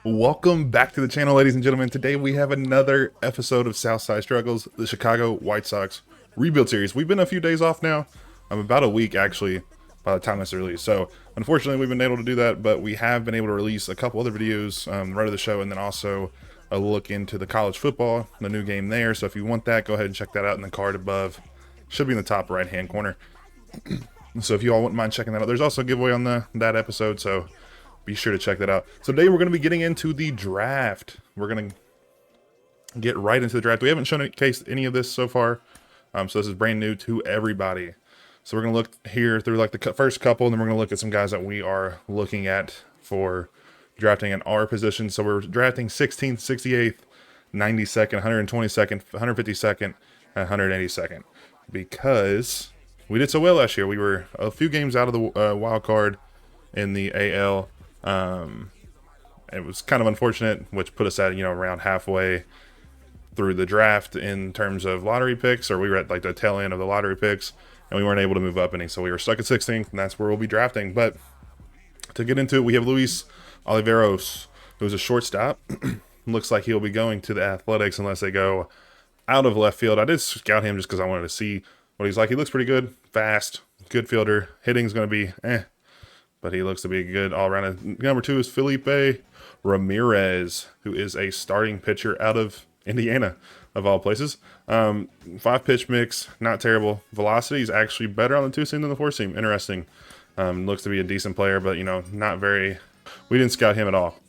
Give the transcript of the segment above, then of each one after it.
Welcome back to the channel, ladies and gentlemen. Today we have another episode of Southside Struggles, the Chicago White Sox rebuild series. We've been a few days off now. I'm about a week actually by the time this is released. So unfortunately we've been able to do that, but we have been able to release a couple other videos right of the show, and then also a look into the college football, the new game there. So if you want that, go ahead and check that out in the card above. Should be in the top right hand corner. So if you all wouldn't mind checking that out, there's also a giveaway on that episode, so be sure to check that out. So today we're going to be getting into the draft. We're going to get right into the draft. We haven't shown any of this so far, so this is brand new to everybody. So we're going to look here through like the first couple, and then we're going to look at some guys that we are looking at for drafting in our position. So we're drafting 16th, 68th, 92nd, 122nd, 152nd, and 182nd, because we did so well last year. We were a few games out of the wild card in the AL. It was kind of unfortunate, which put us at, around halfway through the draft in terms of lottery picks, or we were at like the tail end of the lottery picks, and we weren't able to move up any. So we were stuck at 16th, and that's where we'll be drafting. But to get into it, we have Luis Oliveros, who's a shortstop. Looks like he'll be going to the Athletics unless they go out of left field. I did scout him just because I wanted to see what he's like. He looks pretty good, fast, good fielder. Hitting's going to be but he looks to be good all around. Number 2 is Felipe Ramirez, who is a starting pitcher out of Indiana, of all places. 5-pitch mix, not terrible. Velocity is actually better on the 2-seam than the 4-seam. Interesting. Looks to be a decent player, but not very. We didn't scout him at all.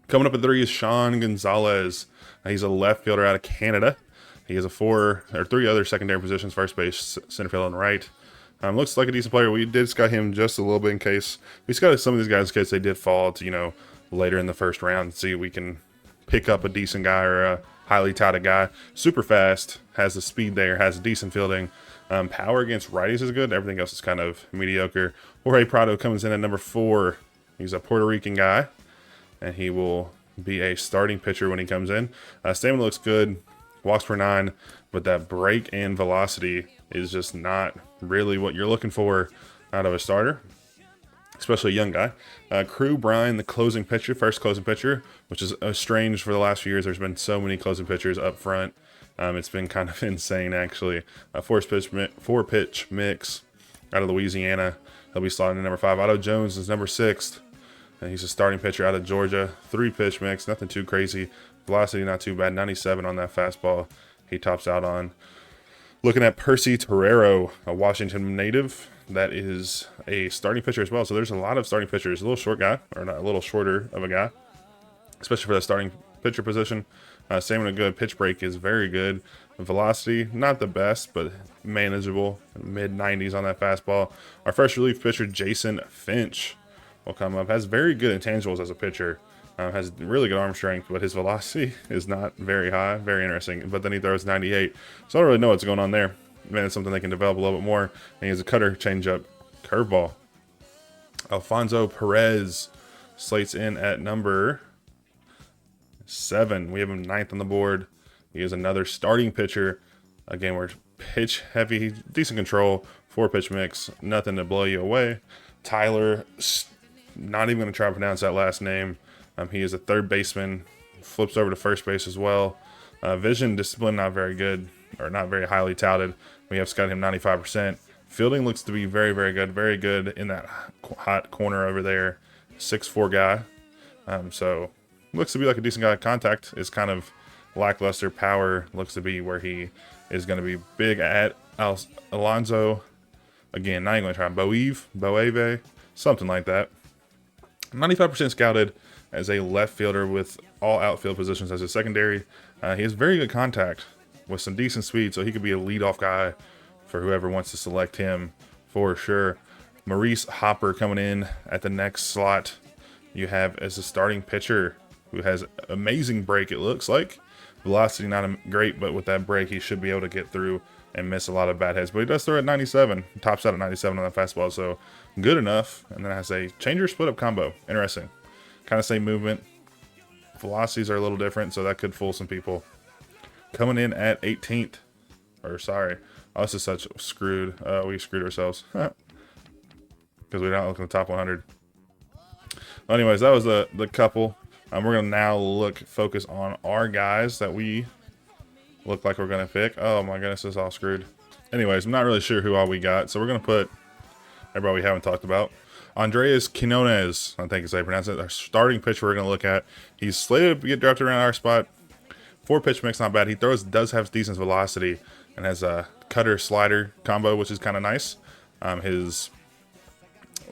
Coming up at 3 is Sean Gonzalez. He's a left fielder out of Canada. He has 3 other secondary positions: first base, center field, and right. Looks like a decent player. We did scout him just a little bit in case. We scouted some of these guys in case they did fall to, later in the first round. See if we can pick up a decent guy or a highly touted guy. Super fast, has the speed there, has decent fielding. Power against righties is good. Everything else is kind of mediocre. Jorge Prado comes in at number 4. He's a Puerto Rican guy, and he will be a starting pitcher when he comes in. Stamina looks good. Walks per 9, but that break and velocity is just not really what you're looking for out of a starter, especially a young guy. Crew Bryan, the closing pitcher, first closing pitcher, which is strange for the last few years. There's been so many closing pitchers up front. It's been kind of insane, actually. 4-pitch mix out of Louisiana. He'll be slotting in number 5. Otto Jones is number 6. And he's a starting pitcher out of Georgia. 3-pitch mix, nothing too crazy. Velocity not too bad, 97 on that fastball. He tops out on. Looking at Percy Torrero, a Washington native, that is a starting pitcher as well. So there's a lot of starting pitchers. A little short guy, or not, a little shorter of a guy, especially for the starting pitcher position. Stamina good, pitch break is very good. Velocity, not the best, but manageable. Mid-90s on that fastball. Our first relief pitcher, Jason Finch, will come up. Has very good intangibles as a pitcher. Has really good arm strength, but his velocity is not very high. Very interesting. But then he throws 98. So I don't really know what's going on there. Man, it's something they can develop a little bit more. And he has a cutter, changeup, curveball. Alfonso Perez slates in at number 7. We have him 9th on the board. He is another starting pitcher. Again, we're pitch heavy, decent control, 4-pitch mix, nothing to blow you away. Tyler, not even going to try to pronounce that last name. He is a third baseman, flips over to first base as well. Vision discipline, not very good, or not very highly touted. We have scouted him 95%. Fielding looks to be very, very good. Very good in that hot corner over there. 6'4" guy. So looks to be like a decent guy. Contact is kind of lackluster. Power looks to be where he is going to be big at. Alonzo, again, not even going to try. Boeve, something like that. 95% scouted as a left fielder with all outfield positions as a secondary. He has very good contact with some decent speed, so he could be a leadoff guy for whoever wants to select him for sure. Maurice Hopper coming in at the next slot. You have as a starting pitcher who has amazing break, it looks like. Velocity not great, but with that break, he should be able to get through and miss a lot of bad hits. But he does throw at 97. Tops out at 97 on that fastball, so good enough. And then it has a changer split-up combo. Interesting. Kind of same movement. Velocities are a little different, so that could fool some people. Coming in at 18th. Or sorry. Oh, this is such screwed. We screwed ourselves. Because we're not looking at the top 100. Well, anyways, that was the couple. We're going to now focus on our guys that we look like we're going to pick. Oh my goodness, it's all screwed. Anyways, I'm not really sure who all we got, so we're going to put everybody we haven't talked about. Andreas Quinones, I think is how you pronounce it. Our starting pitcher we're going to look at. He's slated to get drafted around our spot. 4-pitch mix, not bad. He does have decent velocity and has a cutter slider combo, which is kind of nice. His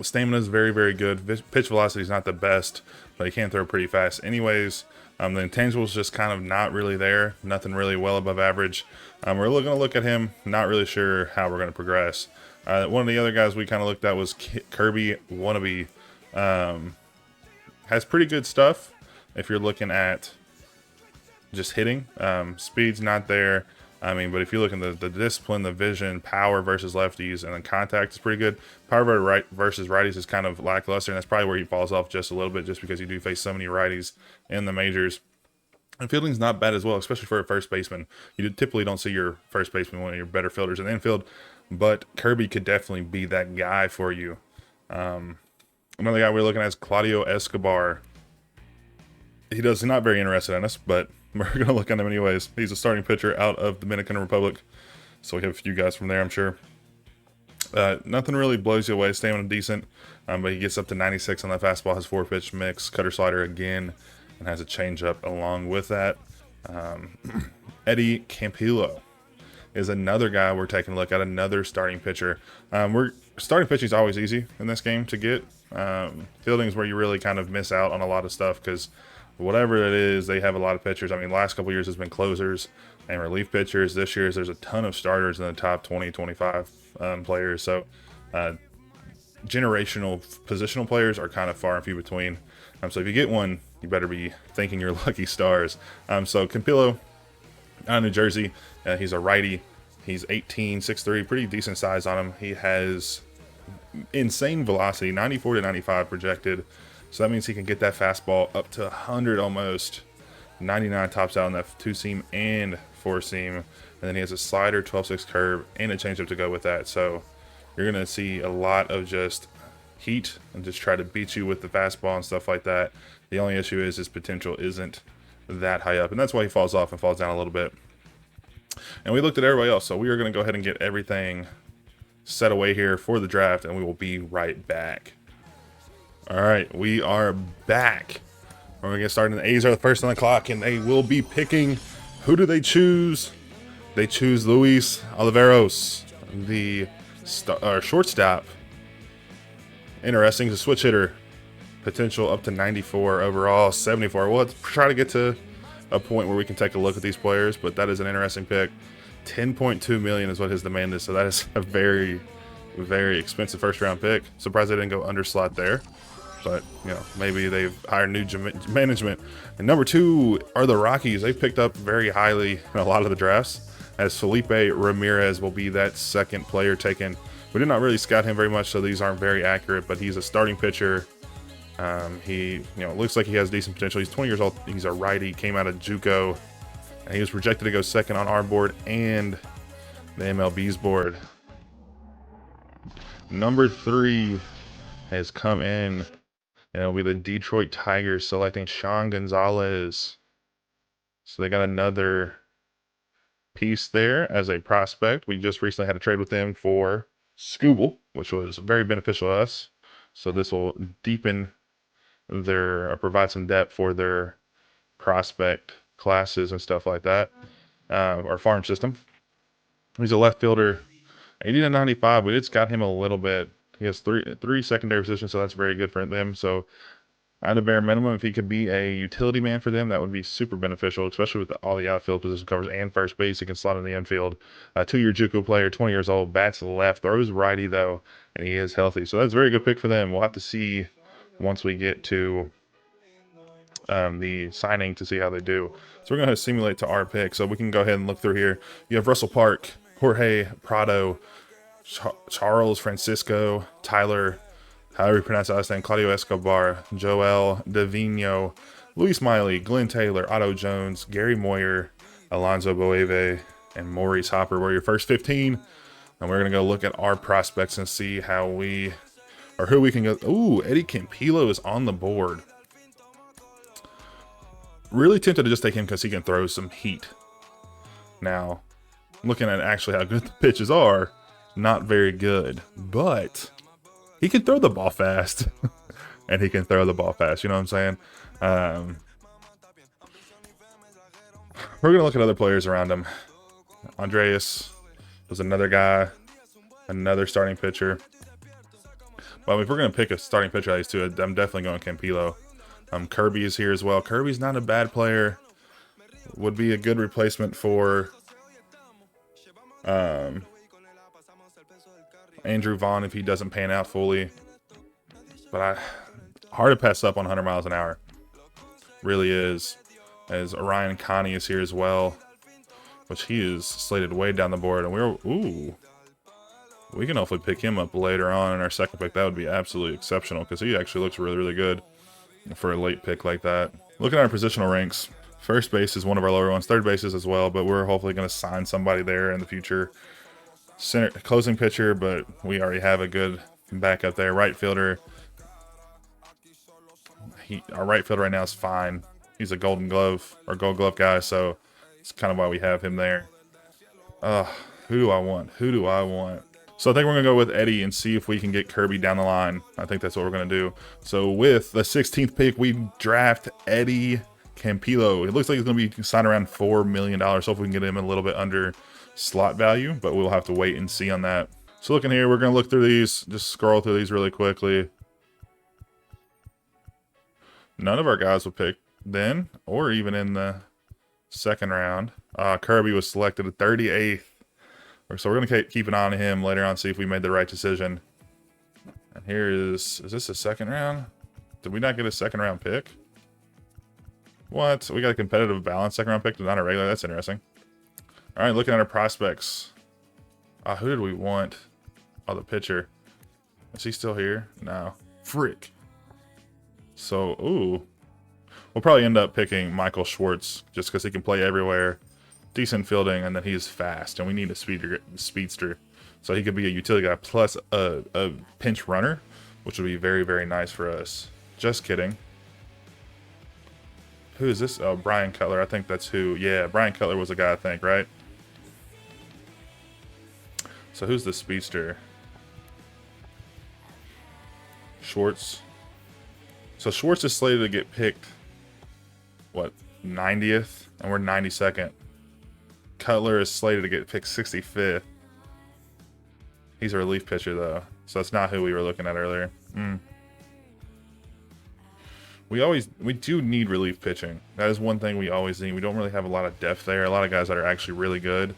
stamina is very, very good. Pitch velocity is not the best, but he can throw pretty fast. Anyways, the intangibles just kind of not really there. Nothing really well above average. We're going to look at him. Not really sure how we're going to progress. One of the other guys we kind of looked at was Kirby Wannabe. Has pretty good stuff if you're looking at just hitting. Speed's not there. I mean, but if you look in the discipline, the vision, power versus lefties, and then contact is pretty good. Power versus righties is kind of lackluster, and that's probably where he falls off just a little bit, just because you do face so many righties in the majors. And fielding's not bad as well, especially for a first baseman. You typically don't see your first baseman, one of your better fielders in the infield, but Kirby could definitely be that guy for you. Another guy we're looking at is Claudio Escobar. He's not very interested in us, but we're going to look at him anyways. He's a starting pitcher out of the Dominican Republic, so we have a few guys from there, I'm sure. Nothing really blows you away. Stamina decent, but he gets up to 96 on that fastball. Has 4-pitch mix, cutter slider again, and has a changeup along with that. Eddie Campillo is another guy we're taking a look at, another starting pitcher. Starting pitching is always easy in this game to get. Fielding is where you really kind of miss out on a lot of stuff, because whatever it is, they have a lot of pitchers. I mean, last couple years has been closers and relief pitchers. This year, there's a ton of starters in the top 20, 25 players. So generational positional players are kind of far and few between. So if you get one, you better be thinking you're lucky stars. So Campillo out of New Jersey, he's a righty. He's 18, 6'3", pretty decent size on him. He has insane velocity, 94 to 95 projected. So that means he can get that fastball up to 100 almost. 99 tops out on that 2-seam and 4-seam. And then he has a slider, 12-6 curve, and a changeup to go with that. So you're going to see a lot of just heat and just try to beat you with the fastball and stuff like that. The only issue is his potential isn't that high up, and that's why he falls off and falls down a little bit. And we looked at everybody else, so we are going to go ahead and get everything set away here for the draft, and we will be right back. All right, we are back. We're going to get started. The A's are the first on the clock, and they will be picking. Who do they choose? They choose Luis Oliveros, the shortstop. Interesting. He's a switch hitter. Potential up to 94 overall, 74. We'll try to get to a point where we can take a look at these players, but that is an interesting pick. 10.2 million is what his demand is, so that is a very, very expensive first-round pick. Surprised they didn't go under slot there. But, you know, maybe they've hired new management. And number 2 are the Rockies. They picked up very highly in a lot of the drafts, as Felipe Ramirez will be that second player taken. We did not really scout him very much, so these aren't very accurate, but he's a starting pitcher. He, looks like he has decent potential. He's 20 years old. He's a righty, came out of JUCO, and he was projected to go second on our board and the MLB's board. Number 3 has come in. And it'll be the Detroit Tigers selecting Sean Gonzalez. So they got another piece there as a prospect. We just recently had a trade with them for Scooble, which was very beneficial to us. So this will deepen provide some depth for their prospect classes and stuff like that, our farm system. He's a left fielder, 80 to 95. We did scout him a little bit. He has three secondary positions, so that's very good for them. So at a bare minimum, if he could be a utility man for them, that would be super beneficial, especially with all the outfield position covers and first base. He can slot in the infield. 2-year JUCO player, 20 years old, bats left, throws righty though, and he is healthy. So that's a very good pick for them. We'll have to see once we get to the signing to see how they do. So we're going to simulate to our pick, so we can go ahead and look through here. You have Russell Park, Jorge Prado, Charles Francisco, Tyler, however you pronounce the last name, Claudio Escobar, Joel Davino, Luis Miley, Glenn Taylor, Otto Jones, Gary Moyer, Alonzo Boeve, and Maurice Hopper were your first 15. And we're going to go look at our prospects and see who we can go. Ooh, Eddie Campillo is on the board. Really tempted to just take him because he can throw some heat. Now, looking at actually how good the pitches are, not very good. But he can throw the ball fast. And he can throw the ball fast, you know what I'm saying? We're going to look at other players around him. Andreas was another guy, another starting pitcher. Well, if we're going to pick a starting pitcher out of these two, I'm definitely going Campilo. Kirby is here as well. Kirby's not a bad player. Would be a good replacement for Andrew Vaughn if he doesn't pan out fully. But hard to pass up on 100 miles an hour. Really is. As Orion Connie is here as well, which he is slated way down the board. And we can hopefully pick him up later on in our second pick. That would be absolutely exceptional because he actually looks really, really good for a late pick like that. Looking at our positional ranks, first base is one of our lower ones, third base is as well, but we're hopefully going to sign somebody there in the future. Center closing pitcher, but we already have a good backup there. Right fielder, our right fielder right now is fine. He's a Golden Glove or Gold Glove guy, so it's kind of why we have him there. Who do I want? Who do I want? So I think we're going to go with Eddie and see if we can get Kirby down the line. I think that's what we're going to do. So with the 16th pick, we draft Eddie Campilo. It looks like he's going to be signed around $4 million. So if we can get him a little bit under slot value, but we'll have to wait and see on that. So looking here, we're going to look through these, just scroll through these really quickly. None of our guys were picked then, or even in the second round. Kirby was selected at 38th. So we're going to keep an eye on him later on, see if we made the right decision. And here is this a second round? Did we not get a second round pick? What? We got a competitive balance second round pick, but not a regular. That's interesting. All right, looking at our prospects. Who did we want? Oh, the pitcher. Is he still here? No. Frick. So, we'll probably end up picking Michael Schwartz just because he can play everywhere. Decent fielding, and then he's fast, and we need a speedster. So he could be a utility guy plus a pinch runner, which would be very, very nice for us. Just kidding. Who is this? Oh, Brian Cutler. I think that's who. Yeah, Brian Cutler was a guy, I think, right? So who's the speedster? Schwartz. So Schwartz is slated to get picked, what, 90th? And we're 92nd. Cutler is slated to get picked 65th. He's a relief pitcher, though. So that's not who we were looking at earlier. We do need relief pitching. That is one thing we always need. We don't really have a lot of depth there. A lot of guys that are actually really good.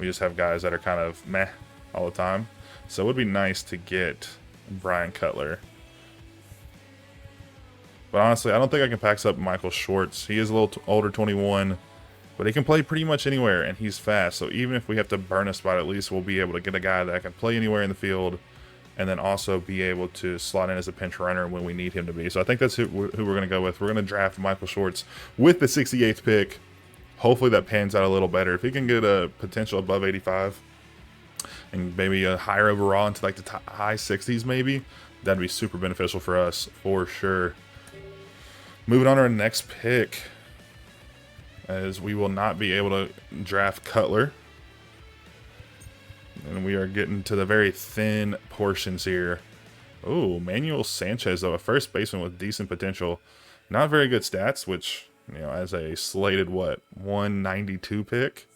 We just have guys that are kind of meh all the time. So it would be nice to get Brian Cutler. But honestly, I don't think I can pass up Michael Schwartz. He is a little older, 21. But he can play pretty much anywhere, and he's fast. So even if we have to burn a spot, at least we'll be able to get a guy that can play anywhere in the field and then also be able to slot in as a pinch runner when we need him to be. So I think that's who we're going to go with. We're going to draft Michael Schwartz with the 68th pick. Hopefully that pans out a little better. If he can get a potential above 85 and maybe a higher overall into like the high 60s maybe, that'd be super beneficial for us for sure. Moving on to our next pick, as we will not be able to draft Cutler. And we are getting to the very thin portions here. Oh, Manuel Sanchez, though, a first baseman with decent potential. Not very good stats, which, you know, as a slated, 192 pick,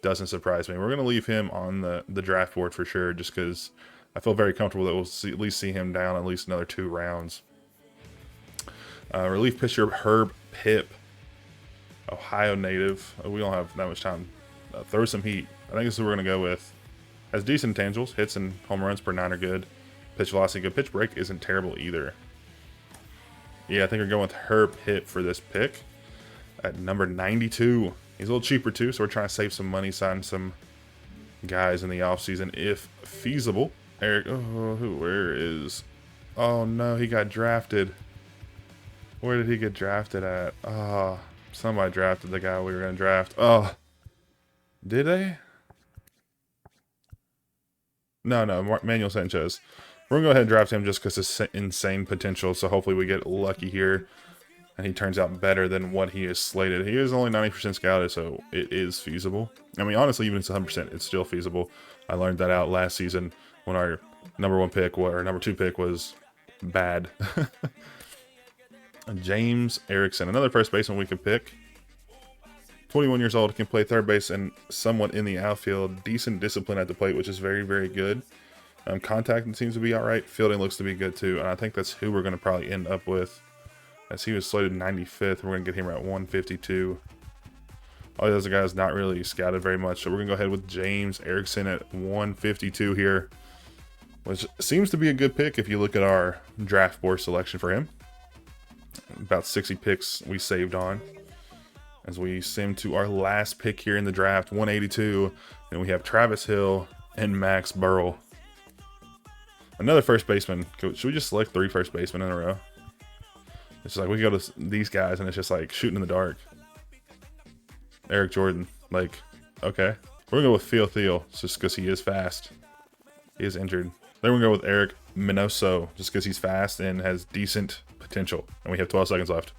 doesn't surprise me. We're going to leave him on the draft board for sure, just because I feel very comfortable that we'll at least see him down at least another 2 rounds. Relief pitcher Herb Pip. Ohio native. We don't have that much time. Throw some heat. I think this is what we're going to go with. Has decent intangibles. Hits and home runs per 9 are good. Pitch velocity good. Pitch break isn't terrible either. Yeah, I think we're going with Herb Hip for this pick. At number 92. He's a little cheaper too, so we're trying to save some money, sign some guys in the offseason if feasible. Eric, where is... Oh no, he got drafted. Where did he get drafted at? Somebody drafted the guy we were going to draft. Did they? No, Manuel Sanchez. We're going to go ahead and draft him just because it's insane potential, so hopefully we get lucky here. and he turns out better than what he is slated. He is only 90% scouted, so it is feasible. I mean, honestly, even if it's 100%, it's still feasible. I learned that out last season when our number 2 pick was bad. James Erickson, another first baseman we could pick. 21 years old, can play third base and somewhat in the outfield. Decent discipline at the plate, which is very, very good. Contacting seems to be all right. Fielding looks to be good too, and I think that's who we're going to probably end up with, as he was slated 95th. We're going to get him at 152. All the other guys not really scouted very much, so we're going to go ahead with James Erickson at 152 here, which seems to be a good pick if you look at our draft board selection for him. About 60 picks we saved on. As we sim to our last pick here in the draft, 182, and we have Travis Hill and Max Burrell. Another first baseman. Should we just select 3 first basemen in a row? It's just like we go to these guys and it's just like shooting in the dark. Eric Jordan, like, okay. We're gonna go with Phil Thiel just because he is fast. He is injured. Then we're gonna go with Eric Minoso just because he's fast and has decent potential. And we have 12 seconds left.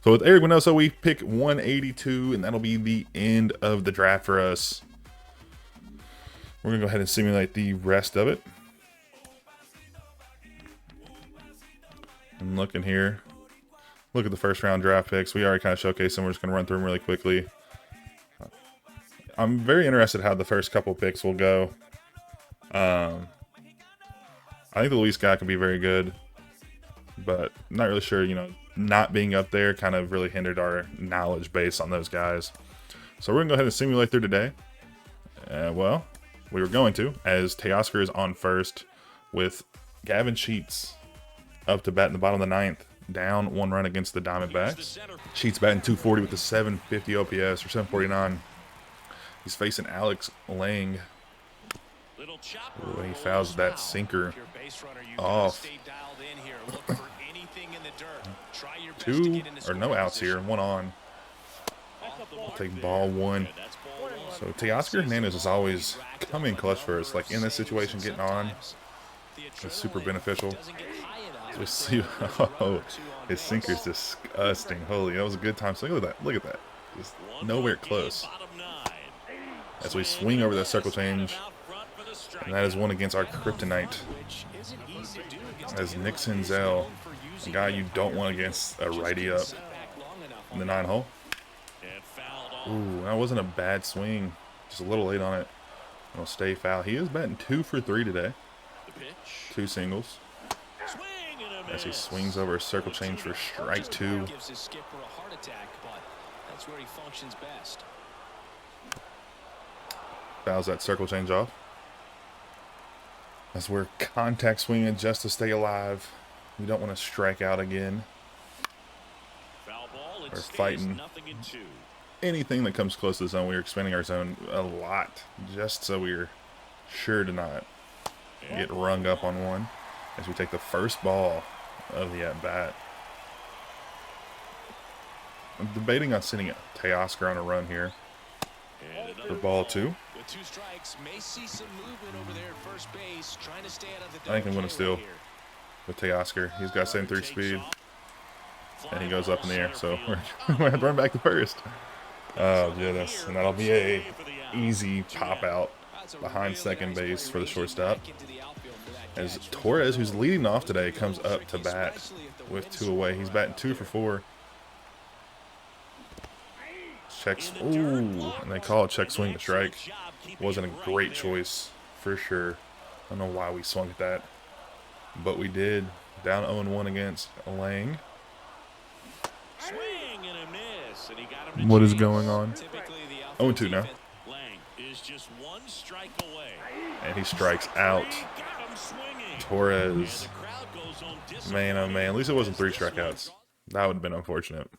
So with Eric Minoso, we pick 182, and that'll be the end of the draft for us. We're gonna go ahead and simulate the rest of it. I'm looking here. Look at the first round draft picks. We already kind of showcased them. We're just gonna run through them really quickly. I'm very interested how the first couple picks will go. I think the Luis guy can be very good, but I'm not really sure, you know, not being up there kind of really hindered our knowledge base on those guys. So we're gonna go ahead and simulate through today. Well, we were going to, as Teoscar is on first with Gavin Sheets up to bat in the bottom of the 9th, down 1 run against the Diamondbacks. Sheets batting 240 with a 750 OPS or 749. He's facing Alex Lang. Ooh, he fouls that sinker off. 2 or no outs here, 1 on. Take ball 1. So Teoscar Hernandez is always coming clutch for us. Like in this situation, getting on is super beneficial. So we see, oh, his sinker's disgusting. Holy, that was a good time. So look at that. Look at that. Just nowhere close. As we swing over that circle change. And that is one against our kryptonite. As Nick Senzel, a guy you don't want against a righty up in the 9-hole. Ooh, that wasn't a bad swing. Just a little late on it. It'll stay foul. He is batting 2 for 3 today. 2 singles. As he swings over a circle change for strike 2. Fouls that circle change off. As we're contact swinging just to stay alive. We don't want to strike out again. We're fighting anything that comes close to the zone. We're expanding our zone a lot just so we're sure to not get rung up on one as we take the first ball of the at-bat. I'm debating on sending Teoscar on a run here for ball 2. With 2 strikes, may see some movement over there at first base, trying to stay out of the I think I'm going to steal with Teoscar. He's got 73 speed, and he goes up in the air, so we're going to have to run back to first. Oh, goodness. And that'll be a easy pop out behind second base for the shortstop. As Torres, who's leading off today, comes up to bat with 2 away. He's batting 2 for 4. Checks. Ooh, and they call it check swing to strike. Wasn't a great choice for sure. I don't know why we swung at that, but we did. Down 0-1 against Lang. What is going on? 0-2 now. And he strikes out. Torres. Man, oh man. At least it wasn't 3 strikeouts. That would have been unfortunate.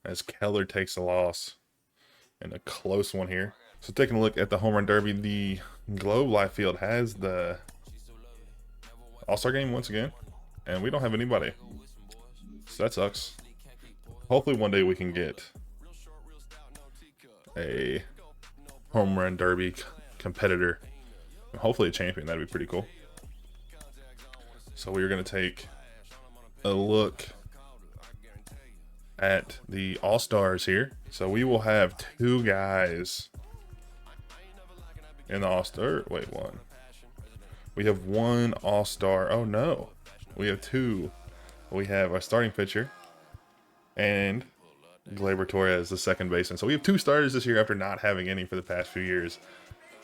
As Keller takes a loss in a close one here. So taking a look at the home run derby, the Globe Life Field has the All-Star game once again, and we don't have anybody. So that sucks. Hopefully one day we can get a home run derby competitor. And hopefully a champion. That'd be pretty cool. So we're going to take a look at the All-Stars here. So we will have 2 guys in the All-Star. Wait, 1. We have 1 All-Star. Oh, no. We have 2. We have our starting pitcher and Gleyber Torres, the second baseman. So we have 2 starters this year after not having any for the past few years.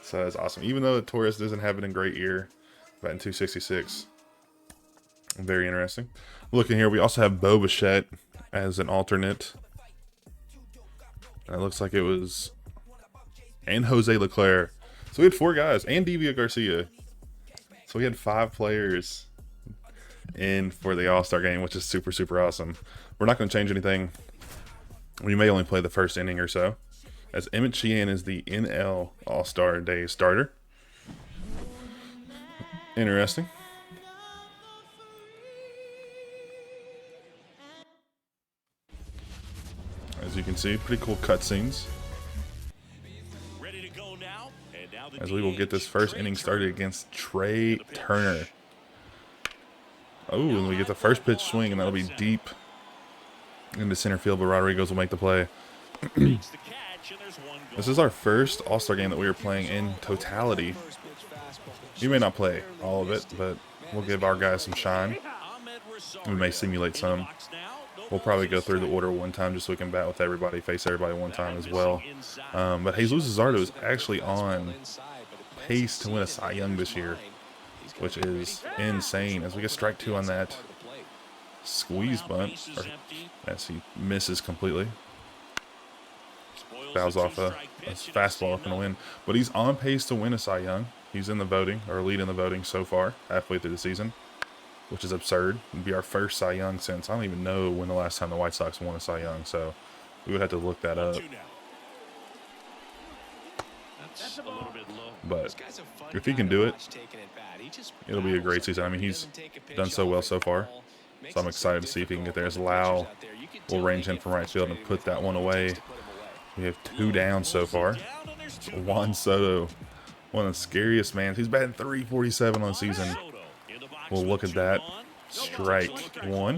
So that's awesome. Even though Torres doesn't have it in a great year, batting 266. Very interesting. Looking here, we also have Bo Bichette as an alternate. And it looks like it was... And Jose Leclerc. So we had 4 guys. And Divya Garcia. So we had 5 players in for the All-Star game, which is super, super awesome. We're not going to change anything. We may only play the first inning or so, as Emmett Sheehan is the NL All-Star Day starter. Interesting. As you can see, pretty cool cutscenes. As we will get this first inning started against Trey Turner. Oh, and we get the first pitch swing, and that'll be deep into center field, but Rodriguez will make the play. This is our first All-Star game that we are playing in totality. You may not play all of it, but we'll give our guys some shine. We may simulate some. We'll probably go through the order one time just so we can bat with everybody, face everybody one time as well. But Jesus Luzardo is actually on pace to win a Cy Young this year, which is insane. As we get strike 2 on that squeeze bunt, as he misses completely. Fouls off a fastball up and a win. But he's on pace to win a Cy Young. He's in the voting, or lead in the voting so far, halfway through the season, which is absurd. It'd be our first Cy Young since, I don't even know when the last time the White Sox won a Cy Young, so we would have to look that up. But if he can do it, it'll be a great season. I mean, he's done so well so far, so I'm excited to see if he can get there. As Lau will range in from right field and put that one away. We have 2 down so far. Juan Soto, one of the scariest man. He's batting 347 on the season. We'll look at that. Strike 1.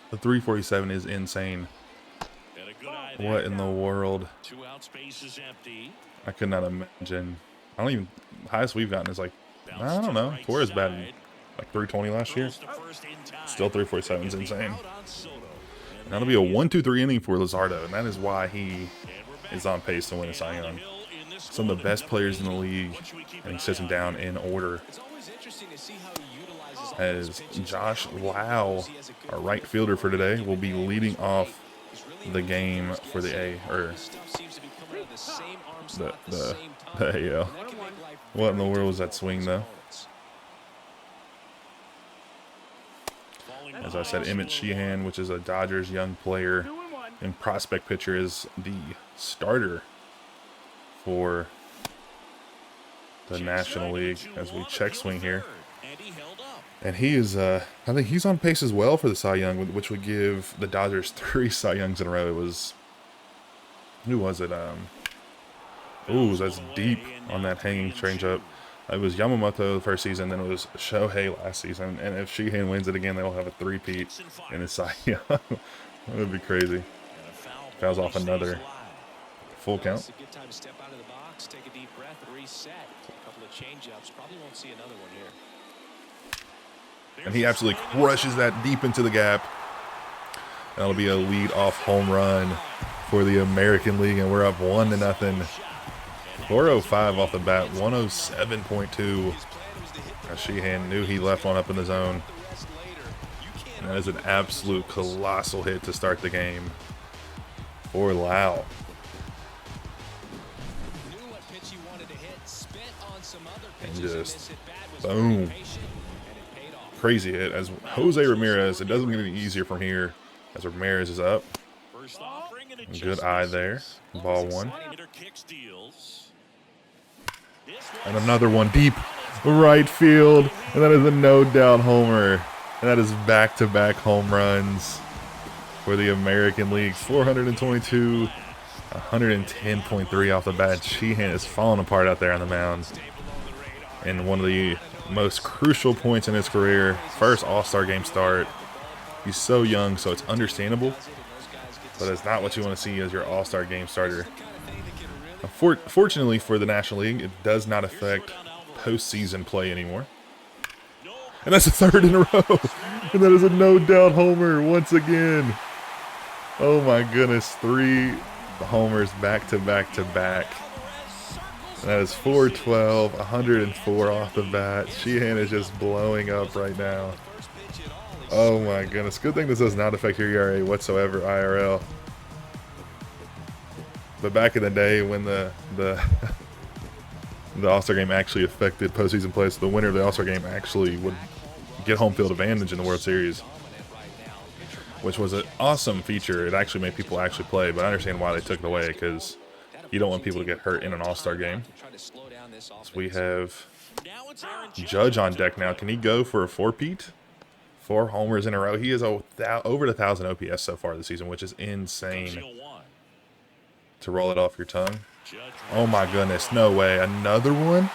The 347 is insane. What in the world? I could not imagine. I don't even... The highest we've gotten is like... I don't know. Torres batted like 320 last year. Still 347 is insane. And that'll be a 1-2-3 inning for Luzardo, and that is why he is on pace to win a Cy Young. Some of the best players in the league, and he sits them down in order. As Josh Lau, our right fielder for today, will be leading off the game for the A, or the AL. What in the world was that swing, though? As I said, Emmett Sheehan, which is a Dodgers young player and prospect pitcher, is the starter for the National League. As we check swing here. And he is, I think he's on pace as well for the Cy Young, which would give the Dodgers 3 Cy Youngs in a row. It was, who was it? Ooh, that's deep on that hanging changeup. It was Yamamoto the first season, then it was Shohei last season. And if Sheehan wins it again, they'll have a 3-peat in the Cy Young. That would be crazy. Fouls off another full count. And he absolutely crushes that deep into the gap. That'll be a lead-off home run for the American League, and we're up 1-0. 405 off the bat, 107.2. Sheehan knew he left one up in the zone. And that is an absolute colossal hit to start the game for Lau. And just boom. Crazy hit as Jose Ramirez. It doesn't get any easier from here as Ramirez is up. Good eye there. Ball 1. And another one deep right field. And that is a no-doubt homer. And that is back-to-back home runs for the American League. 422, 110.3 off the bat. Sheehan is falling apart out there on the mound. And one of the most crucial points in his career. First All-Star game start. He's so young, so it's understandable but it's not what you want to see as your all-star game starter. Fortunately for the National League, it does not affect postseason play anymore. And that's a third in a row. And that is a no-doubt homer once again. Oh my goodness, 3 homers back to back to back. And that is 412, 104 off the bat. Sheehan is just blowing up right now. Oh my goodness. Good thing this does not affect your ERA whatsoever, IRL. But back in the day when the All-Star game actually affected postseason play, so the winner of the All-Star game actually would get home field advantage in the World Series, which was an awesome feature. It actually made people actually play, but I understand why they took it away, because you don't want people to get hurt in an All-Star game. So we have Judge on deck now. Can he go for a four-peat? 4 homers in a row. He is over 1,000 OPS so far this season, which is insane to roll it off your tongue. Oh my goodness, no way. Another one?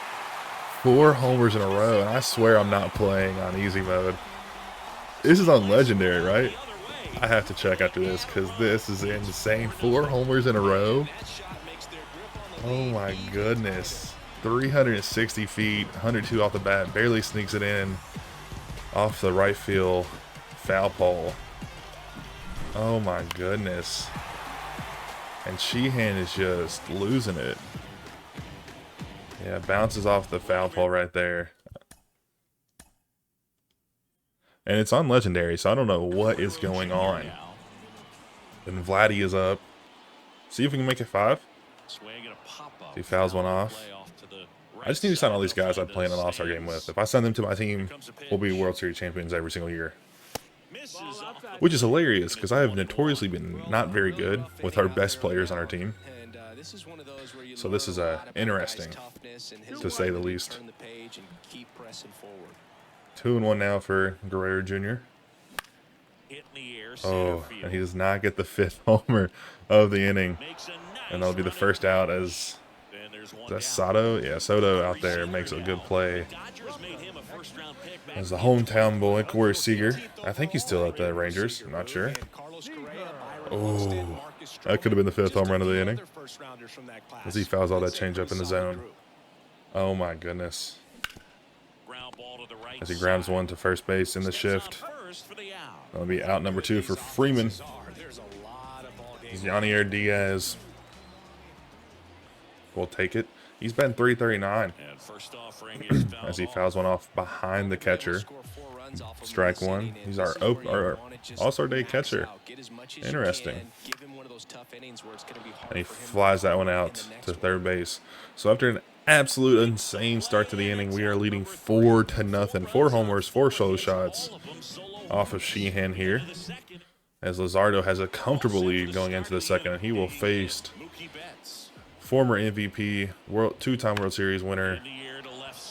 4 homers in a row, and I swear I'm not playing on easy mode. This is on Legendary, right? I have to check after this, because this is insane. 4 homers in a row? Oh my goodness. 360 feet, 102 off the bat, barely sneaks it in off the right field foul pole. Oh my goodness. And Sheehan is just losing it. Yeah, bounces off the foul pole right there. And it's on Legendary, so I don't know what is going on. And Vladdy is up. See if we can make it 5. He fouls one off. I just need to sign all these guys I'm playing an All-Star game with. If I send them to my team, we'll be World Series champions every single year. Which is hilarious, because I have notoriously been not very good with our best players on our team. So this is interesting, to say the least. 2-1 now for Guerrero Jr. Oh, and he does not get the 5th homer of the inning. And that'll be the first out as... Is that Soto? Yeah, Soto out there makes a good play. As the hometown boy, Corey Seager. I think he's still at the Rangers. I'm not sure. Oh, that could have been the 5th home run of the inning, as he fouls all that changeup in the zone. Oh my goodness. As he grounds one to first base in the shift. That'll be out number 2 for Freeman. Yanier Diaz will take it. He's been 339 as he fouls one off behind the catcher. Strike 1. He's our All-Star Day catcher. Interesting. And he flies that one out to third base. So after an absolute insane start to the inning, we are leading 4-0. 4 homers, 4 solo shots off of Sheehan here, as Luzardo has a comfortable lead going into the second, and he will face former MVP, 2-time World Series winner,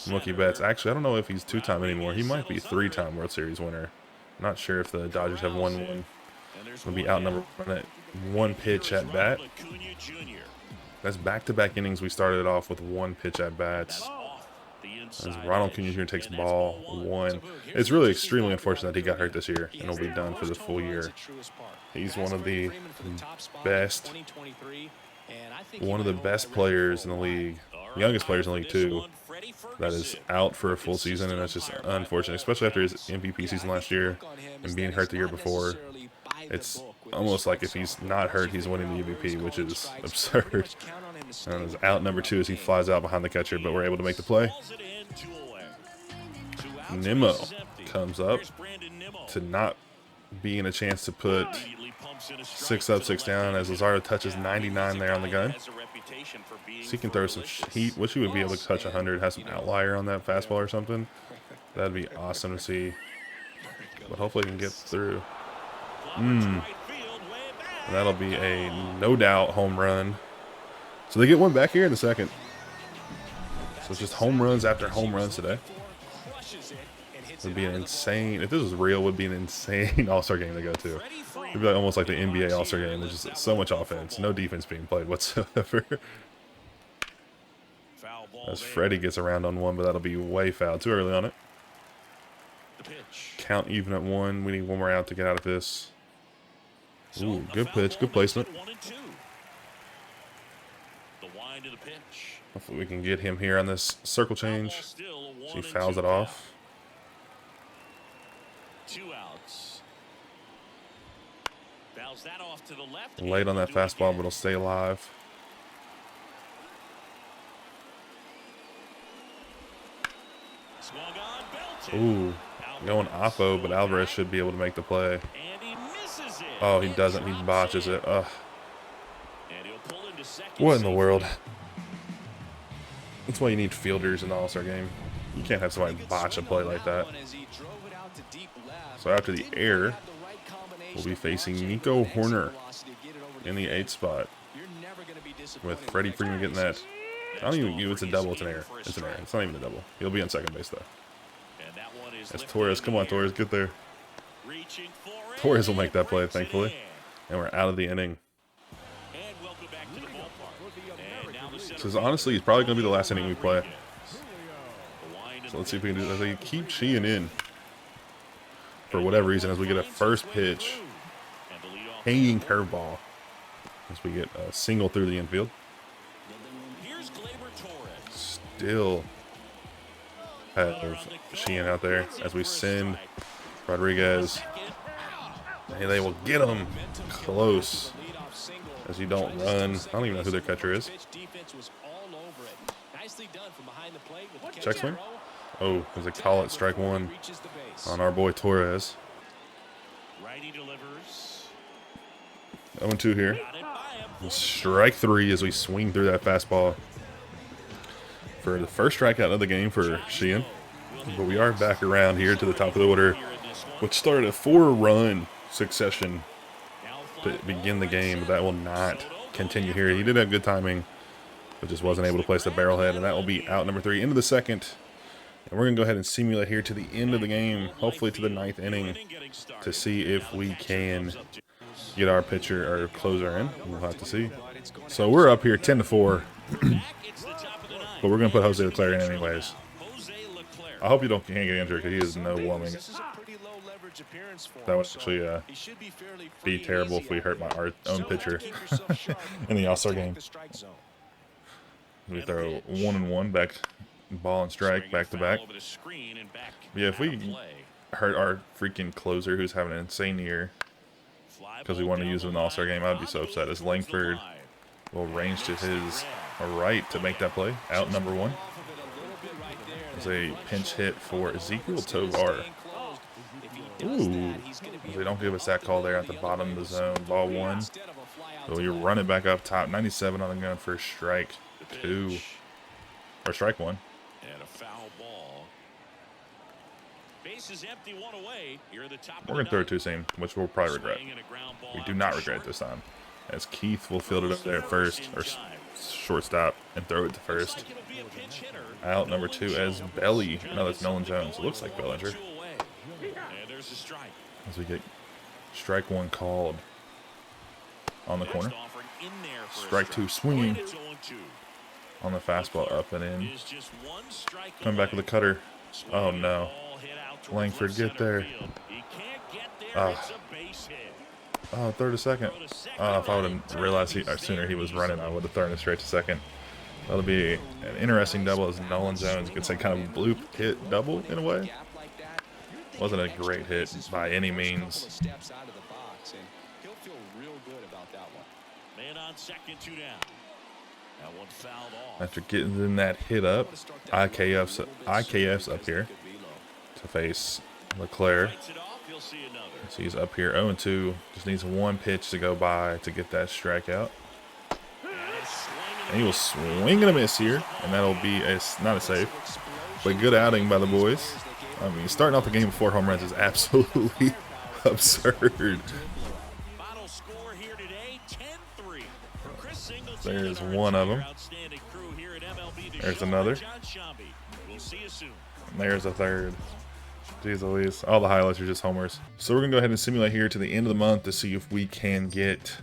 Mookie Betts. Actually, I don't know if he's 2-time anymore. He might be 3-time World Series winner. Not sure if the Dodgers have won one. He'll be outnumbered at 1 pitch at bat. That's back-to-back innings. We started off with 1 pitch at bats. As Ronald Acuna Jr. takes ball 1. It's really extremely unfortunate that he got hurt this year and will be done for the full year. He's one of the best players in the league, youngest players in the league too, that is out for a full season, and that's just unfortunate, especially after his MVP season last year and being hurt the year before. It's almost like if he's not hurt, he's winning the MVP, which is absurd. And it's out number 2 as he flies out behind the catcher, but we're able to make the play. Nimmo comes up to not be in a chance to put 6 up, 6 down, as Luzardo touches 99 there on the gun. So he can throw some heat. Wish he would be able to touch 100, have some outlier on that fastball or something. That'd be awesome to see. But hopefully he can get through. That'll be a no-doubt home run. So they get one back here in the second. So it's just home runs after home runs today. It would be an insane, if this was real, it would be an insane All-Star game to go to. It would be like, almost like the NBA All-Star game. There's just so much offense, no defense being played whatsoever. As Freddie gets around on one, but that'll be way foul. Too early on it. Count even at 1. We need one more out to get out of this. Ooh, good pitch, good placement. Hopefully we can get him here on this circle change. So he fouls it off. 2 outs. Fouls that off to the left. Late on that fastball, but it'll stay alive. Ooh, going oppo, but Alvarez should be able to make the play. Oh, he doesn't. He botches it. Ugh. What in the world? That's why you need fielders in the All-Star game. You can't have somebody botch a play like that. So after the error, we'll be facing Nico Horner in the 8th spot. With Freddie Freeman getting that. I don't even give it's a double, it's an error. It's an error. It's not even a double. He'll be on second base though. That's Torres. Come on, Torres, get there. Torres will make that play, thankfully. And we're out of the inning. So honestly, it's probably going to be the last inning we play. So let's see if we can do that. They keep Sheehan in for whatever reason as we get a first pitch. Hanging curveball. As we get a single through the infield. Still have Sheehan out there as we send Rodriguez. And they will get him close as you don't run. I don't even know who their catcher is. Check swing. Oh, as they call it, strike one on our boy Torres. 0-2 here. Strike 3 as we swing through that fastball for the first strikeout of the game for Sheehan. But we are back around here to the top of the order, which started a 4-run succession to begin the game, but that will not continue here. He did have good timing, but just wasn't able to place the barrelhead, and that will be out number 3 into the second. And we're going to go ahead and simulate here to the end of the game, hopefully to the 9th inning, to see if we can get our pitcher or closer in. We'll have to see. So we're up here 10-4, but we're going to put Jose Leclerc in anyways. I hope you can't get injured because he is no warming. That would actually be terrible if we hurt our own pitcher in the All-Star game. We throw 1-1 back, ball and strike back to back. Yeah, if we hurt our freaking closer who's having an insane year because we want to use him in the All-Star game, I'd be so upset. As Langford will range to his right to make that play. Out number 1. It's a pinch hit for Ezekiel Tovar. Ooh, they don't give us that call there at the bottom of the zone. Ball 1. So we run it back up top. 97 on the gun for strike 2. Or strike 1. And a foul ball. Base is empty, 1 away. You're at the top. We're going to throw a 2-seam, which we'll probably regret. We do not regret it this time. As Keith will field it up there at first, or shortstop, and throw it to first. Out number 2 as Belly. No, that's Nolan Jones. It looks like Bellinger. As we get strike 1 called on the corner. Strike 2 swinging on the fastball up and in. Coming back with a cutter. Oh no. Langford, get there. Oh, third to second. If I would have realized sooner he was running, I would have thrown it straight to second. That'll be an interesting double as Nolan Jones gets a kind of bloop hit double in a way. Wasn't a great hit by any means. After getting in that hit up, IKF's up here to face Leclerc. So he's up here 0-2. Just needs 1 pitch to go by to get that strikeout. And he will swing and a miss here, and that'll be not a save, but good outing by the boys. I mean, starting off the game with 4 home runs is absolutely absurd. There's one of them. There's another. And there's a third. Jeez Louise. All the highlights are just homers. So we're going to go ahead and simulate here to the end of the month to see if we can get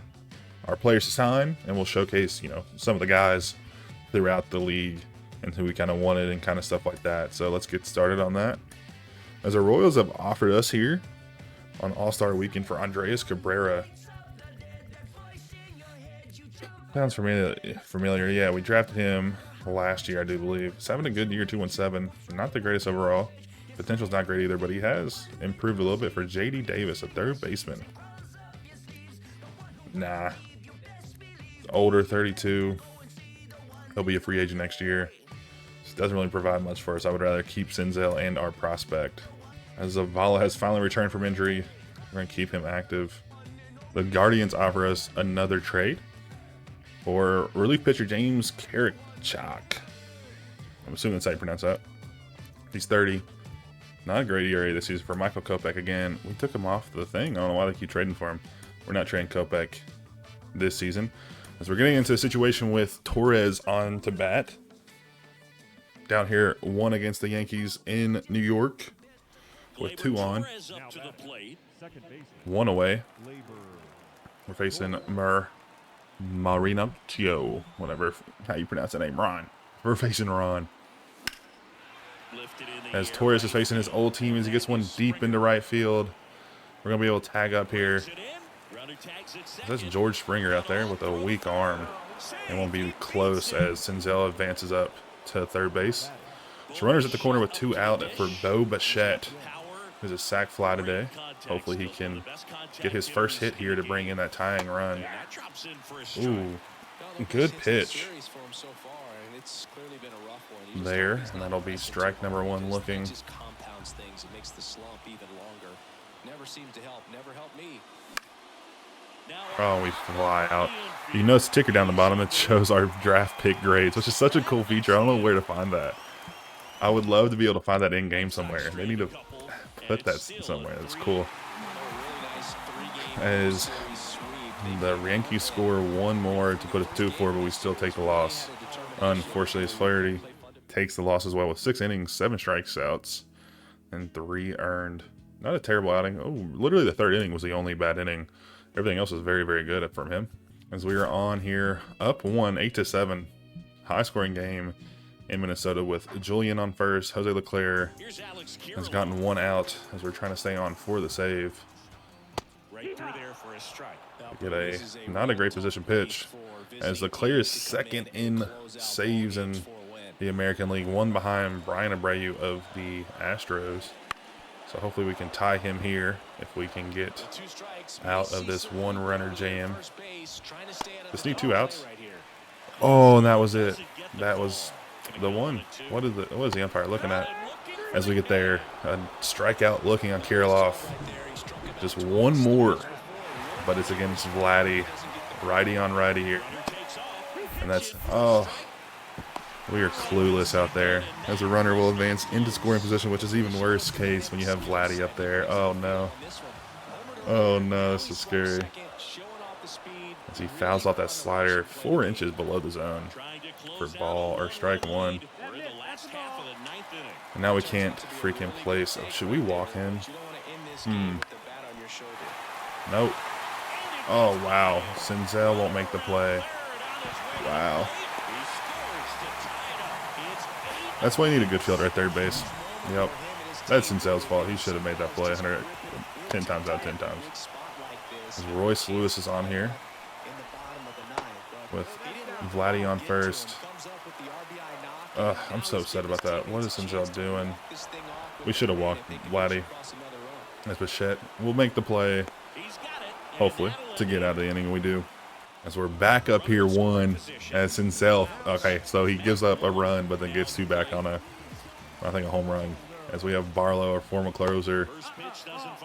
our players to sign. And we'll showcase, some of the guys throughout the league and who we kind of wanted and kind of stuff like that. So let's get started on that. As our Royals have offered us here on All-Star Weekend for Andreas Cabrera Sounds familiar. Yeah, we drafted him last year, I do believe. He's having a good year, 217. Not the greatest overall. Potential's not great either, but he has improved a little bit for J.D. Davis, a third baseman. Nah. Older, 32. He'll be a free agent next year. This doesn't really provide much for us. I would rather keep Senzel and our prospect. As Zavala has finally returned from injury, we're going to keep him active. The Guardians offer us another trade for relief pitcher James Karinchak. I'm assuming that's how you pronounce that. He's 30. Not a great ERA this season for Michael Kopech again. We took him off the thing. I don't know why they keep trading for him. We're not trading Kopech this season. As we're getting into a situation with Torres on to bat. Down here, 1 against the Yankees in New York. With 2 on. 1 away. We're facing Marinaccio, whatever how you pronounce that name, Ron. We're facing Ron. As Torres is facing his old team as he gets one deep into right field. We're going to be able to tag up here. That's George Springer out there with a weak arm. It won't be close as Senzel advances up to third base. So runners at the corner with 2 out for Bo Bichette. There's a sac fly today. Hopefully he can get his first hit here to bring in that tying run. Ooh, good pitch. There, and that'll be strike number 1 looking. Oh, we fly out. You notice the ticker down the bottom, it shows our draft pick grades, which is such a cool feature. I don't know where to find that. I would love to be able to find that in game somewhere. They need to put that somewhere. That's cool. As the Yankees score 1 more to put it 2-4, but we still take the loss. Unfortunately, as Flaherty takes the loss as well with 6 innings, 7 strikeouts, and 3 earned. Not a terrible outing. Oh, literally the 3rd inning was the only bad inning. Everything else was very, very good from him. As we are on here, up 1, 8-7. High-scoring game in Minnesota with Julian on first. Jose Leclerc has gotten 1 out as we're trying to stay on for the save. We get a not a great position pitch as Leclerc is 2nd in saves in the American League, 1 behind Brian Abreu of the Astros. So hopefully we can tie him here if we can get out of this 1-runner jam. Just need 2 outs. Oh, and that was it. That was the one. What is the umpire looking at as we get there? A strikeout looking on Kirilloff. Just 1 more, but it's against Vladdy. Righty on righty here. And that's, oh, we are clueless out there. As a runner will advance into scoring position, which is even worse case when you have Vladdy up there. Oh, no. Oh, no, this is scary. As he fouls off that slider 4 inches below the zone for ball or strike 1. And now we can't freaking place. Oh, should we walk him? Nope. Oh, wow. Senzel won't make the play. Wow. That's why you need a good fielder at third base. Yep. That's Senzel's fault. He should have made that play 10 times out of 10 times. As Royce Lewis is on here with Vladdy on first. I'm so upset about that. What is Senzel doing? We should have walked Vladdy. That's Bichette. We'll make the play, hopefully, to get out of the inning. We do. As we're back up here 1 as Senzel. Okay, so he gives up a run, but then gets 2 back on I think a home run. As we have Barlow, our former closer,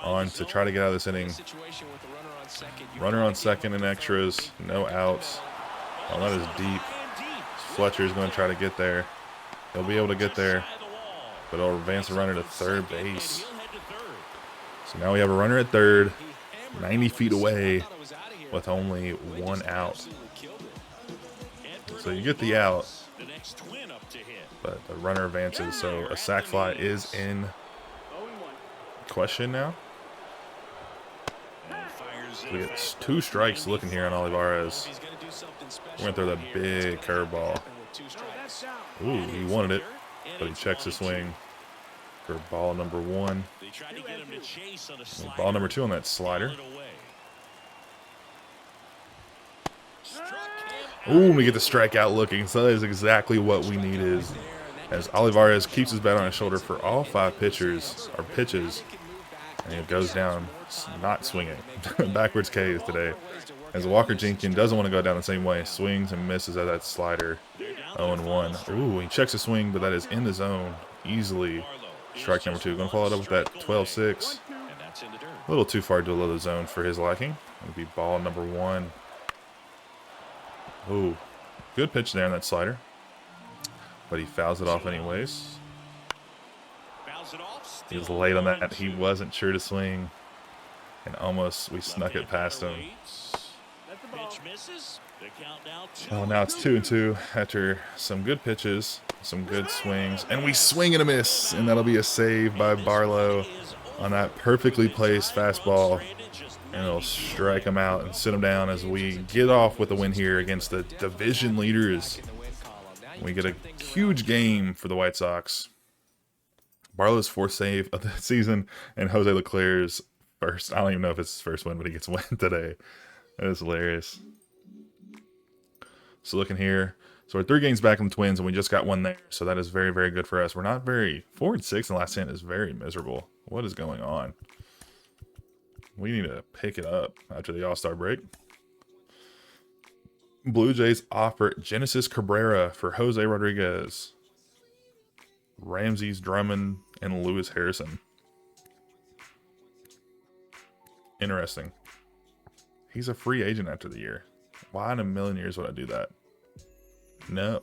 on to try to get out of this inning. Runner on second in extras, no outs. Oh, that is deep. Fletcher is going to try to get there. He'll be able to get there, but he'll advance the runner to third base. So now we have a runner at third, 90 feet away, with only 1 out. So you get the out, but the runner advances, so a sac fly is in question now. We get 2 strikes looking here on Olivares. We're going to throw that big curveball. Ooh, he wanted it, but he checks the swing for ball number 1. And ball number 2 on that slider. Ooh, we get the strikeout looking. So that is exactly what we needed. As Olivares keeps his bat on his shoulder for all 5 pitches. And it goes down, not swinging. Backwards K's today. As Walker Jenkins doesn't want to go down the same way. Swings and misses at that slider. 0-1. Ooh, he checks his swing, but that is in the zone. Easily. Strike number 2. Going to follow it up with that 12-6. A little too far to the zone for his liking. It'll be ball number 1. Ooh, good pitch there on that slider. But he fouls it off anyways. He was late on that. He wasn't sure to swing. And almost we snuck it past him. Oh, now it's 2-2 after some good pitches, some good swings. And we swing and a miss. And that'll be a save by Barlow on that perfectly placed fastball. And it'll strike him out and sit him down as we get off with a win here against the division leaders. We get a huge game for the White Sox. Barlow's 4th save of the season and Jose Leclerc's first. I don't even know if it's his first win, but he gets a win today. That is hilarious. So looking here. So we're 3 games back on the Twins and we just got one there. So that is very, very good for us. We're not very 4-6 in the last 10 is very miserable. What is going on? We need to pick it up after the All-Star break. Blue Jays offer Genesis Cabrera for Jose Rodriguez, Ramses Drummond, and Lewis Harrison. Interesting. He's a free agent after the year. Why in a million years would I do that? No.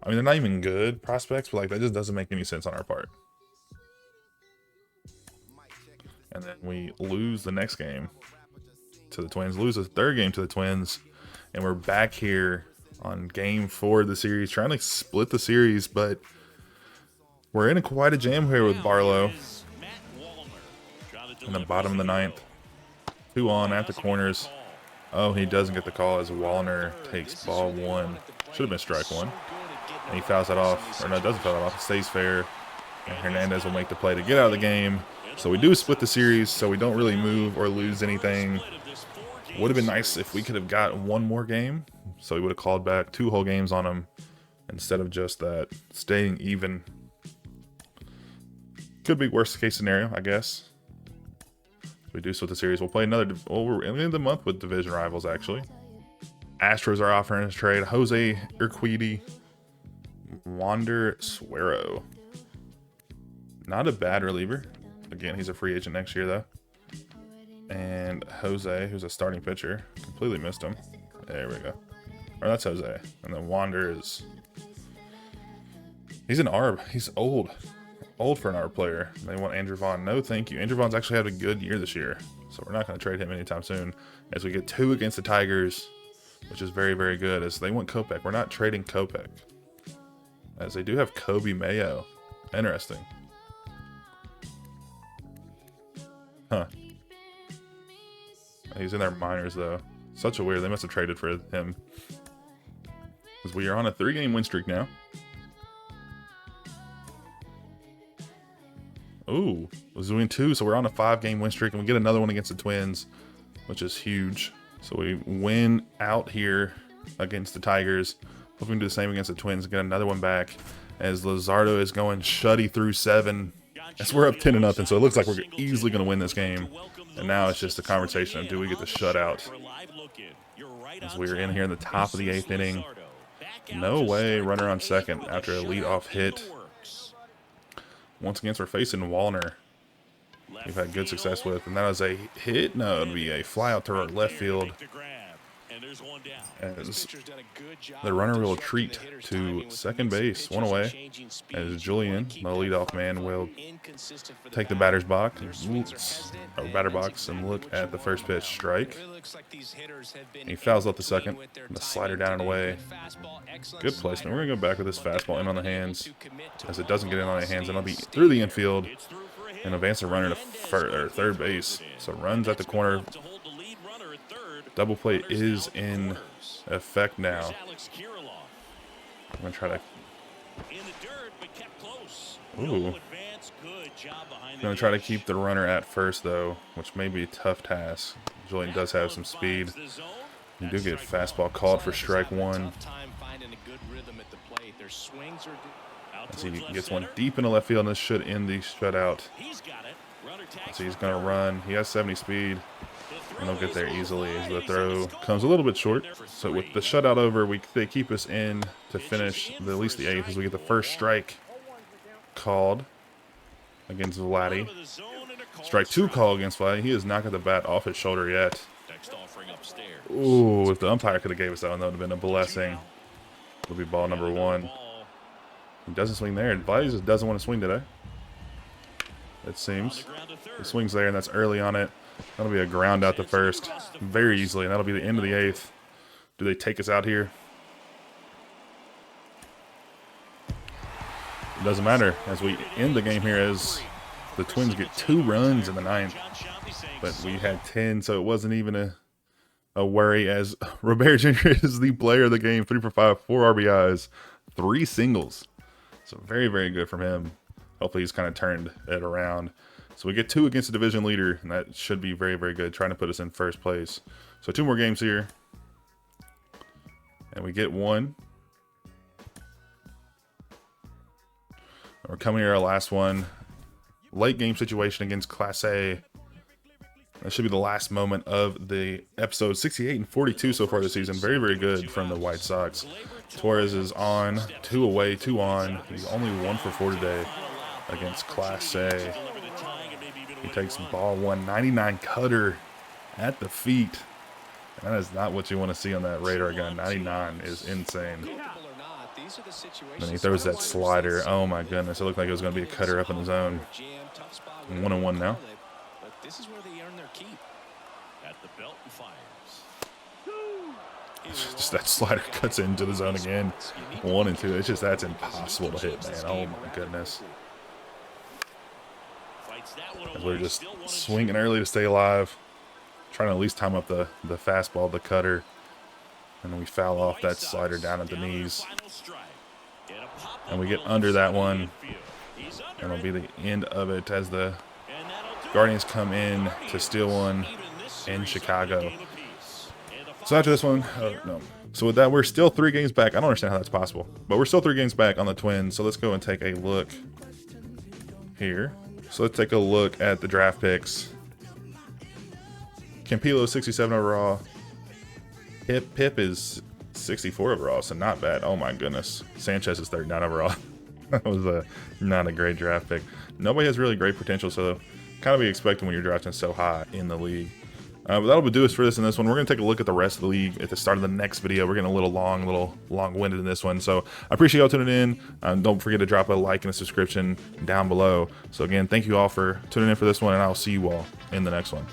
I mean, they're not even good prospects, but like that just doesn't make any sense on our part. And then we lose the next game to the Twins. Lose the 3rd game to the Twins. And we're back here on game 4 of the series. Trying to split the series, but we're in quite a jam here with Barlow. In the bottom of the 9th. 2 on at the corners. Oh, he doesn't get the call as Wallner takes ball 1. Should have been strike 1. And he fouls that off. Or no, doesn't foul that off. It stays fair. And Hernandez will make the play to get out of the game. So we do split the series, so we don't really move or lose anything. Would have been nice if we could have got 1 more game. So we would have called back 2 whole games on them instead of just that staying even. Could be worst case scenario, I guess. We do split the series. We'll play another. Well, we're in the end of the month with division rivals, actually. Astros are offering a trade. Jose Urquidy, Wander Suero. Not a bad reliever. Again, he's a free agent next year, though. And Jose, who's a starting pitcher. Completely missed him. There we go. Or that's Jose. And then Wander is... He's an ARB. He's old. Old for an ARB player. They want Andrew Vaughn. No, thank you. Andrew Vaughn's actually had a good year this year. So we're not going to trade him anytime soon. As we get 2 against the Tigers, which is very, very good. As they want Kopech. We're not trading Kopech. As they do have Kobe Mayo. Interesting. Huh. He's in their minors, though. Such a weird. They must have traded for him. Because we are on a 3-game win streak now. Ooh. We're doing 2, so we're on a 5-game win streak. And we get another one against the Twins, which is huge. So we win out here against the Tigers. Hoping to do the same against the Twins. Get another one back. As Luzardo is going shutty through 7. As we're up 10-0, so it looks like we're easily going to win this game. And now it's just a conversation of do we get the shutout. As we're in here in the top of the 8th inning. No way, runner on second after a leadoff hit. Once again, we're facing Wallner. We've had good success with, and that is a hit. No, it'll be a fly out to our left field. As the runner will retreat to second base, 1 away. As Julian, the leadoff man, will take the batter's box and look at the first pitch strike. He fouls out the second. The slider down and away. Good placement. We're going to go back with this fastball in on the hands. As it doesn't get in on the hands, and it'll be through the infield and advance the runner to third base. So runs at the corner. Double play is in effect now. I'm going to try to... Ooh. I'm going to try to keep the runner at first, though, which may be a tough task. Julian does have some speed. You do get fastball called for strike one. As he gets one deep into left field, and this should end the shutout. So he's going to run. He has 70 speed, and he'll get there easily as the throw comes a little bit short. So with the shutout over, they keep us in to finish at least the 8th as we get the first strike called against Vladdy. Strike 2 call against Vladdy. He has not got the bat off his shoulder yet. Ooh, if the umpire could have gave us that one, that would have been a blessing. It'll be ball number 1. He doesn't swing there. Vladdy just doesn't want to swing today, it seems. He swings there, and that's early on it. That'll be a ground out to first very easily, and that'll be the end of the 8th. Do they take us out here? It doesn't matter as we end the game here as the Twins get 2 runs in the 9th. But we had 10, so it wasn't even a worry as Robert Jr. is the player of the game. 3 for 5, 4 RBIs, 3 singles. So very, very good from him. Hopefully he's kind of turned it around. So we get 2 against the division leader, and that should be very, very good, trying to put us in first place. So 2 more games here. And we get 1. We're coming here, our last one. Late game situation against Class A. That should be the last moment of the episode. 68 and 42 so far this season. Very, very good from the White Sox. Torres is on, 2 away, 2 on. He's only 1 for 4 today against Class A. He takes ball 1, 99 cutter at the feet. And that is not what you want to see on that radar gun. 99 is insane. Then he throws that slider. Oh my goodness, it looked like it was going to be a cutter up in the zone. 1-1 now. This is where they earn their keep. At the belt and fires. Just that slider cuts into the zone again. 1-2. It's just that's impossible to hit, man. Oh my goodness. As we're just swinging early to stay alive, trying to at least time up the fastball, the cutter, and then we foul off that slider down at the knees. And we get under that one, and it'll be the end of it as the Guardians come in to steal one in Chicago. So after this one, no. So with that, we're still 3 games back. I don't understand how that's possible, but we're still 3 games back on the Twins. So let's go and take a look here. So let's take a look at the draft picks. Campillo, 67 overall. Pip is 64 overall, so not bad. Oh my goodness. Sanchez is 39 overall. That was not a great draft pick. Nobody has really great potential, so kind of be expecting when you're drafting so high in the league. But that'll do us for this in this one. We're going to take a look at the rest of the league at the start of the next video. We're getting a little long-winded in this one. So I appreciate y'all tuning in. Don't forget to drop a like and a subscription down below. So again, thank you all for tuning in for this one, and I'll see you all in the next one.